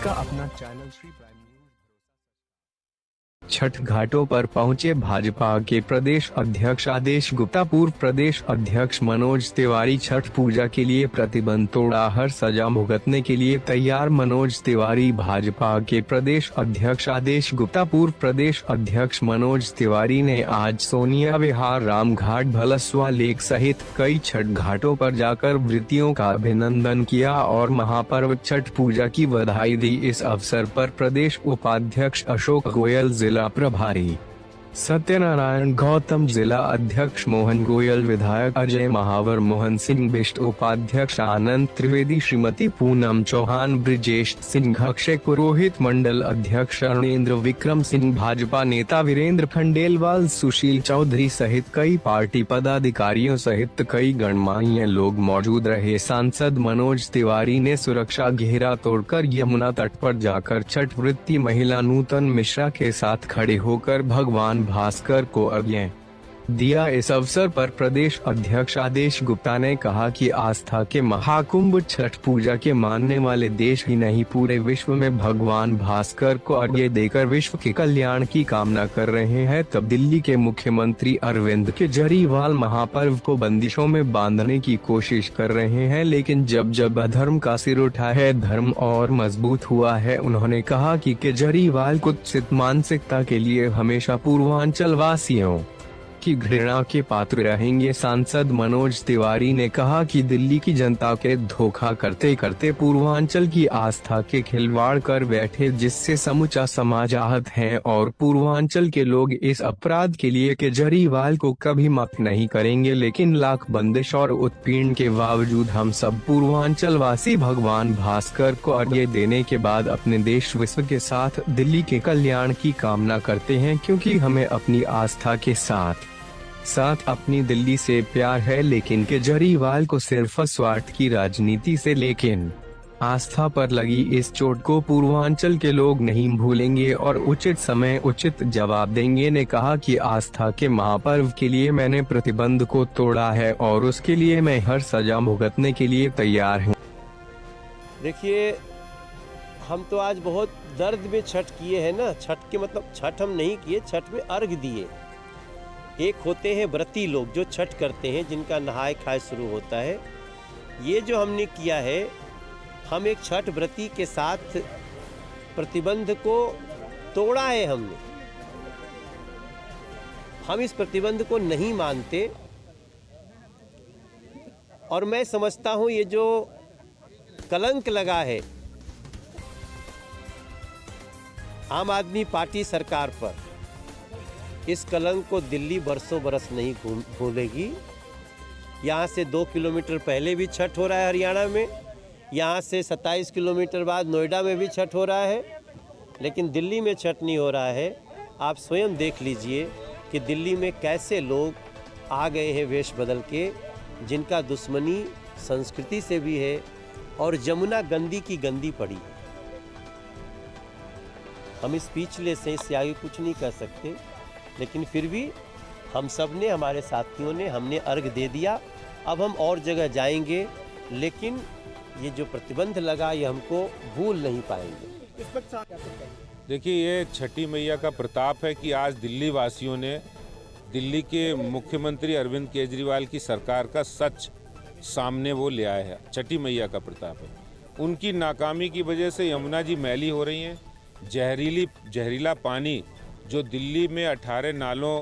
का अपना channel Shri prime news. Chhath घाटों पर पहुंचे भाजपा के प्रदेश अध्यक्ष आदेश गुप्ता। पूर्व प्रदेश अध्यक्ष मनोज तिवारी छठ पूजा के लिए प्रतिबंध तोड़ा, हर सजा भुगतने के लिए तैयार मनोज तिवारी। भाजपा के प्रदेश अध्यक्ष आदेश गुप्ता। पूर्व प्रदेश अध्यक्ष मनोज तिवारी ने आज सोनिया विहार, रामघाट, भलसवा लेक सहित कई छठ घाटों पर जाकर व्रतियों का अभिनंदन किया और महापर्व छठ पूजा की बधाई दी। इस अवसर पर प्रदेश उपाध्यक्ष अशोक गोयल, जिला प्रभारी सत्यनारायण गौतम, जिला अध्यक्ष मोहन गोयल, विधायक अजय महावर, मोहन सिंह बिष्ट, उपाध्यक्ष आनंद त्रिवेदी, श्रीमती पूनम चौहान, ब्रिजेश सिंह, अक्षय पुरोहित, मंडल अध्यक्ष अरुणेंद्र विक्रम सिंह, भाजपा नेता वीरेंद्र खंडेलवाल, सुशील चौधरी सहित कई पार्टी पदाधिकारियों सहित कई गणमान्य लोग मौजूद रहे। सांसद मनोज तिवारी ने सुरक्षा घेरा तोड़कर यमुना तट पर जाकर छठ व्रती महिला नूतन मिश्रा के साथ खड़े होकर भगवान भास्कर को अर्घ्य दिया। इस अवसर पर प्रदेश अध्यक्ष आदेश गुप्ता ने कहा कि आस्था के महाकुंभ छठ पूजा के मानने वाले देश ही नहीं, पूरे विश्व में भगवान भास्कर को अर्घ्य देकर विश्व के कल्याण की कामना कर रहे हैं। तब दिल्ली के मुख्यमंत्री अरविंद केजरीवाल महापर्व को बंदिशों में बांधने की कोशिश कर रहे हैं, लेकिन जब जब अधर्म का सिर उठा है, धर्म और मजबूत हुआ है। उन्होंने कहा कि केजरीवाल कुत्सित मानसिकता के लिए हमेशा पूर्वांचल वासियों की घृणा के पात्र रहेंगे। सांसद मनोज तिवारी ने कहा कि दिल्ली की जनता के धोखा करते करते पूर्वांचल की आस्था के खिलवाड़ कर बैठे, जिससे समूचा समाज आहत है और पूर्वांचल के लोग इस अपराध के लिए केजरीवाल को कभी माफ नहीं करेंगे। लेकिन लाख बंदिश और उत्पीड़न के बावजूद हम सब पूर्वांचल वासी भगवान भास्कर को अर्घ्य देने के बाद अपने देश विश्व के साथ दिल्ली के कल्याण की कामना करते हैं, क्योंकि हमें अपनी आस्था के साथ अपनी दिल्ली से प्यार है। लेकिन केजरीवाल को सिर्फ स्वार्थ की राजनीति से लेकिन आस्था पर लगी इस चोट को पूर्वांचल के लोग नहीं भूलेंगे और उचित समय उचित जवाब देंगे। ने कहा कि आस्था के महापर्व के लिए मैंने प्रतिबंध को तोड़ा है और उसके लिए मैं हर सजा भुगतने के लिए तैयार हूँ। देखिए, हम तो आज बहुत दर्द में छठ किए हैं ना। छठ के मतलब छठ हम नहीं किए, छठ में अर्घ दिए। एक होते हैं व्रती लोग जो छठ करते हैं, जिनका नहाय खाए शुरू होता है। ये जो हमने किया है, हम एक छठ व्रती के साथ प्रतिबंध को तोड़ा है हमने। हम इस प्रतिबंध को नहीं मानते और मैं समझता हूं ये जो कलंक लगा है आम आदमी पार्टी सरकार पर, इस कलंक को दिल्ली बरसों बरस नहीं भूलेगी। यहाँ से 2 किलोमीटर पहले भी छठ हो रहा है हरियाणा में, यहाँ से 27 किलोमीटर बाद नोएडा में भी छठ हो रहा है, लेकिन दिल्ली में छठ नहीं हो रहा है। आप स्वयं देख लीजिए कि दिल्ली में कैसे लोग आ गए हैं वेश बदल के, जिनका दुश्मनी संस्कृति से भी है और यमुना गंदी की गंदी पड़ी। हम स्पीचलेस हैं, इससे आगे कुछ नहीं कर सकते, लेकिन फिर भी हम सब ने, हमारे साथियों ने, हमने अर्घ दे दिया। अब हम और जगह जाएंगे, लेकिन ये जो प्रतिबंध लगा ये हमको भूल नहीं पाएंगे। देखिए, ये छठी मैया का प्रताप है कि आज दिल्ली वासियों ने दिल्ली के मुख्यमंत्री अरविंद केजरीवाल की सरकार का सच सामने वो ले आया है। छठी मैया का प्रताप है। उनकी नाकामी की वजह से यमुना जी मैली हो रही हैं। जहरीला पानी जो दिल्ली में 18 नालों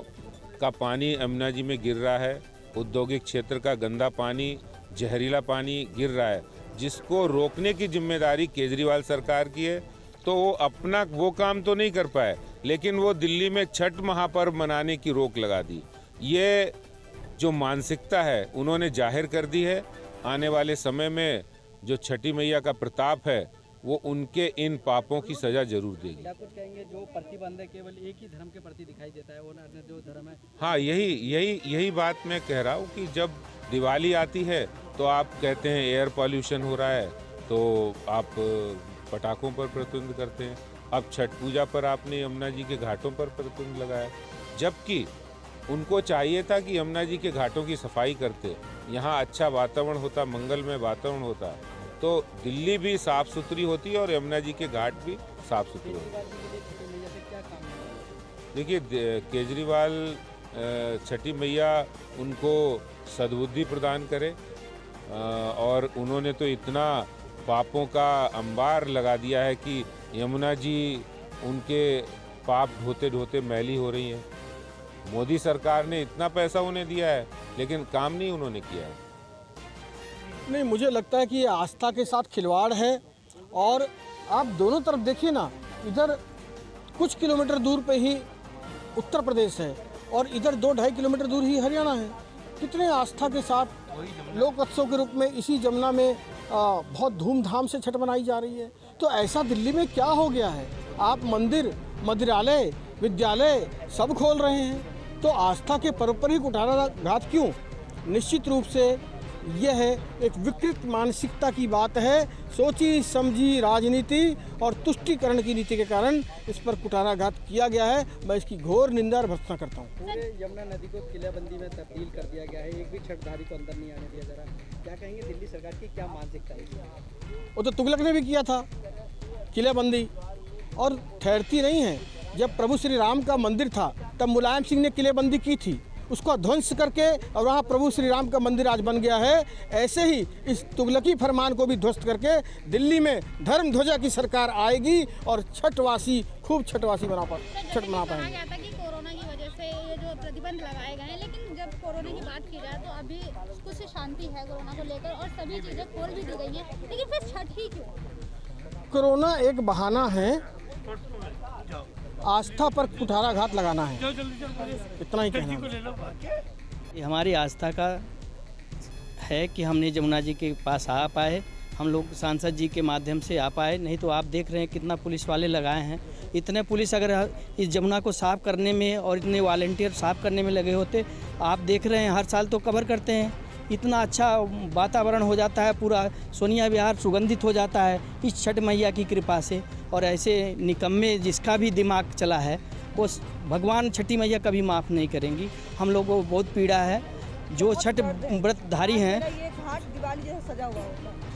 का पानी यमुना जी में गिर रहा है, औद्योगिक क्षेत्र का गंदा पानी, जहरीला पानी गिर रहा है, जिसको रोकने की जिम्मेदारी केजरीवाल सरकार की है। तो वो अपना वो काम तो नहीं कर पाए, लेकिन वो दिल्ली में छठ महापर्व मनाने की रोक लगा दी। ये जो मानसिकता है उन्होंने जाहिर कर दी है। आने वाले समय में जो छठी मैया का प्रताप है वो उनके इन पापों की सजा जरूर देगी। क्या कुछ कहेंगे, जो प्रतिबंध है केवल एक ही धर्म के प्रति दिखाई देता है, वो अन्य जो धर्म है? हाँ, यही बात मैं कह रहा हूँ कि जब दिवाली आती है तो आप कहते हैं एयर पॉल्यूशन हो रहा है, तो आप पटाखों पर प्रतिबंध करते हैं। अब छठ पूजा पर आपने यमुना जी के घाटों पर प्रतिबंध लगाया, जबकि उनको चाहिए था कि यमुना जी के घाटों की सफाई करते, यहाँ अच्छा वातावरण होता, मंगलमय वातावरण होता। तो दिल्ली भी साफ सुथरी होती है और यमुना जी के घाट भी साफ सुथरे होते हैं। देखिए केजरीवाल छठी मैया उनको सद्बुद्धि प्रदान करे और उन्होंने तो इतना पापों का अंबार लगा दिया है कि यमुना जी उनके पाप ढोते ढोते मैली हो रही हैं। मोदी सरकार ने इतना पैसा उन्हें दिया है लेकिन काम नहीं उन्होंने किया है। नहीं, मुझे लगता है कि ये आस्था के साथ खिलवाड़ है। और आप दोनों तरफ देखिए ना, इधर कुछ किलोमीटर दूर पे ही उत्तर प्रदेश है और इधर 2-2.5 किलोमीटर दूर ही हरियाणा है। कितने आस्था के साथ लोक उत्सव के रूप में इसी जमुना में बहुत धूमधाम से छठ मनाई जा रही है। तो ऐसा दिल्ली में क्या हो गया है? आप मंदिर, मंदिरालय, विद्यालय सब खोल रहे हैं, तो आस्था के पर्व पर ही कुठाराघात क्यों? निश्चित रूप से यह है एक विकृत मानसिकता की बात है। सोची समझी राजनीति और तुष्टीकरण की नीति के कारण इस पर कुठाराघात किया गया है। मैं इसकी घोर निंदा और भर्त्सना करता हूँ। पूरे यमुना नदी को किलेबंदी में तब्दील कर दिया गया है, एक भी छठधारी को अंदर नहीं आने दिया जा रहा। क्या कहेंगे दिल्ली सरकार की क्या मानसिकता है? वो तो तुगलक ने भी किया था किलेबंदी, और ठहरती नहीं है। जब प्रभु श्री राम का मंदिर था तब मुलायम सिंह ने किलेबंदी की थी, उसको ध्वंस करके और वहाँ प्रभु श्री राम का मंदिर आज बन गया है। ऐसे ही इस तुगलकी फरमान को भी ध्वस्त करके दिल्ली में धर्म ध्वजा की सरकार आएगी और छठवासी खूब छठवासी छठ मना पाएंगे। कहा गया था कि कोरोना की वजह से ये जो प्रतिबंध लगाए गए हैं, लेकिन जब कोरोना की बात की जाए तो अभी कुछ शांति है कोरोना को लेकर और सभी चीज़ें खोल भी दी गई हैं, लेकिन फिर छठ ही क्यों? कोरोना एक बहाना है, आस्था पर कुठाराघात लगाना है, इतना ही कहना है। ये हमारी आस्था का है कि हमने जमुना जी के पास आ पाए, हम लोग सांसद जी के माध्यम से आ पाए। नहीं तो आप देख रहे हैं कितना पुलिस वाले लगाए हैं। इतने पुलिस अगर इस जमुना को साफ़ करने में और इतने वॉलंटियर साफ़ करने में लगे होते, आप देख रहे हैं हर साल तो कवर करते हैं, इतना अच्छा वातावरण हो जाता है, पूरा सोनिया विहार सुगंधित हो जाता है इस छठ मैया की कृपा से। और ऐसे निकम्मे जिसका भी दिमाग चला है वो भगवान छठी मैया कभी माफ़ नहीं करेंगी। हम लोगों को बहुत पीड़ा है। जो छठ व्रतधारी हैं,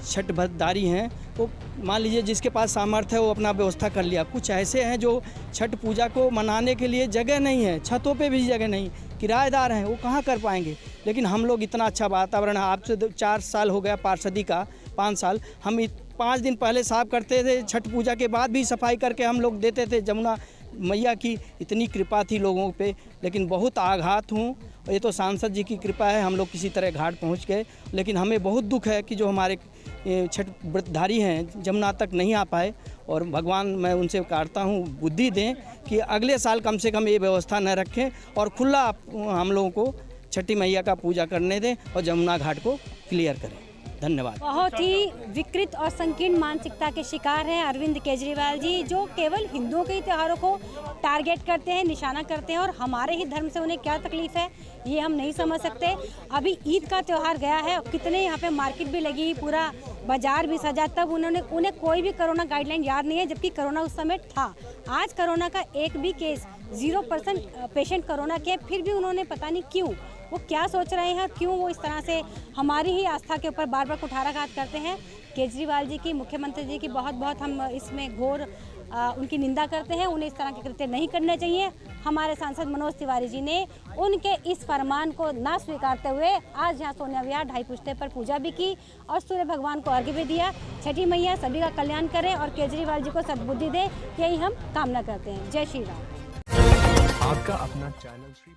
छठ व्रतधारी हैं, वो मान लीजिए जिसके पास सामर्थ्य है वो अपना व्यवस्था कर लिया। कुछ ऐसे हैं जो छठ पूजा को मनाने के लिए जगह नहीं है, छतों पे भी जगह नहीं, किराएदार हैं, वो कहाँ कर पाएंगे। लेकिन हम लोग इतना अच्छा वातावरण है, आपसे 4 साल हो गया पार्षदी का, 5 साल, हम 5 दिन पहले साफ करते थे, छठ पूजा के बाद भी सफाई करके हम लोग देते थे। जमुना मैया की इतनी कृपा थी लोगों पे, लेकिन बहुत आघात हूँ। ये तो सांसद जी की कृपा है, हम लोग किसी तरह घाट पहुँच गए। लेकिन हमें बहुत दुख है कि जो हमारे छठ व्रतधारी हैं जमुना तक नहीं आ पाए। और भगवान मैं उनसे काटता हूँ बुद्धि दें कि अगले साल कम से कम ये व्यवस्था न रखें और खुला हम लोगों को छठी मैया का पूजा करने दें और जमुना घाट को क्लियर करें। धन्यवाद। बहुत ही विकृत और संकीर्ण मानसिकता के शिकार हैं अरविंद केजरीवाल जी, जो केवल हिंदुओं के ही त्योहारों को टारगेट करते हैं, निशाना करते हैं, और हमारे ही धर्म से उन्हें क्या तकलीफ है ये हम नहीं समझ सकते। अभी ईद का त्यौहार गया है, कितने यहाँ पे मार्केट भी लगी, पूरा बाजार भी सजा, तब उन्हें कोई भी कोरोना गाइडलाइन याद नहीं है, जबकि कोरोना उस समय था। आज कोरोना का एक भी केस 0% पेशेंट कोरोना के, फिर भी उन्होंने पता नहीं क्यों, वो क्या सोच रहे हैं, क्यों वो इस तरह से हमारी ही आस्था के ऊपर बार बार कुठाराघात करते हैं। केजरीवाल जी की, मुख्यमंत्री जी की बहुत बहुत हम इसमें घोर उनकी निंदा करते हैं। उन्हें इस तरह के कृत्य नहीं करने चाहिए। हमारे सांसद मनोज तिवारी जी ने उनके इस फरमान को ना स्वीकारते हुए आज यहाँ सोनिया विहार ढाई पुश्ते पर पूजा भी की और सूर्य भगवान को अर्घ्य भी दिया। छठी मैया सभी का कल्याण करें और केजरीवाल जी को सद्बुद्धि दे, यही हम कामना करते हैं। जय श्री राम। आपका अपना चैनल श्री